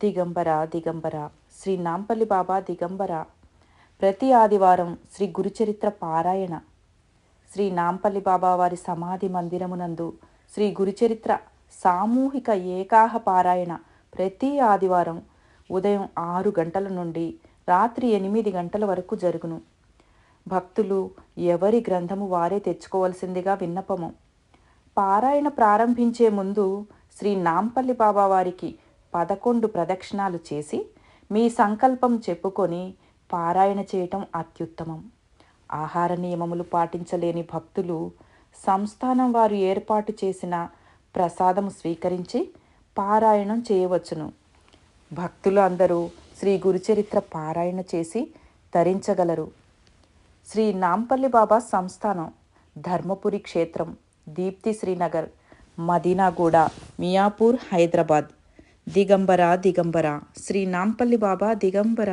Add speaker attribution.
Speaker 1: దిగంబర దిగంబర శ్రీ నాంపల్లి బాబా దిగంబర. ప్రతి ఆదివారం శ్రీ గురుచరిత్ర పారాయణ. శ్రీ నాంపల్లి బాబా వారి సమాధి మందిరమునందు శ్రీ గురుచరిత్ర సామూహిక ఏకాహ పారాయణ ప్రతి ఆదివారం ఉదయం 6 గంటల నుండి రాత్రి 8 గంటల వరకు జరుగును. భక్తులు ఎవరి గ్రంథము వారే తెచ్చుకోవలసిందిగా విన్నపము. పారాయణ ప్రారంభించే ముందు శ్రీ నాంపల్లి బాబా వారికి 11 ప్రదక్షిణాలు చేసి మీ సంకల్పం చెప్పుకొని పారాయణ చేయటం అత్యుత్తమం. ఆహార నియమములు పాటించలేని భక్తులు సంస్థానం వారు ఏర్పాటు చేసిన ప్రసాదం స్వీకరించి పారాయణం చేయవచ్చును. భక్తులు అందరూ శ్రీ గురుచరిత్ర పారాయణ చేసి తరించగలరు. శ్రీ నాంపల్లి బాబా సంస్థానం ధర్మపురి క్షేత్రం, దీప్తి శ్రీనగర్, మదీనాగూడ, మియాపూర్, హైదరాబాద్. దిగంబర దిగంబర శ్రీ నాంపల్లి బాబా దిగంబర.